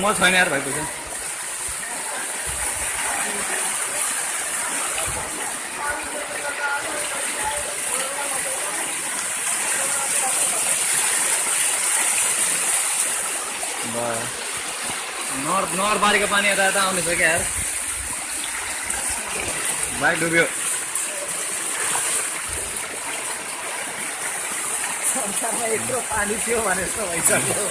म छैन यार भाइ पैसा नहरबारीको पानी यता यता आउँदैछ क्या यार बाइक डुब्यो संसारमा यत्रो पानी थियो भने जस्तो भइसक्यो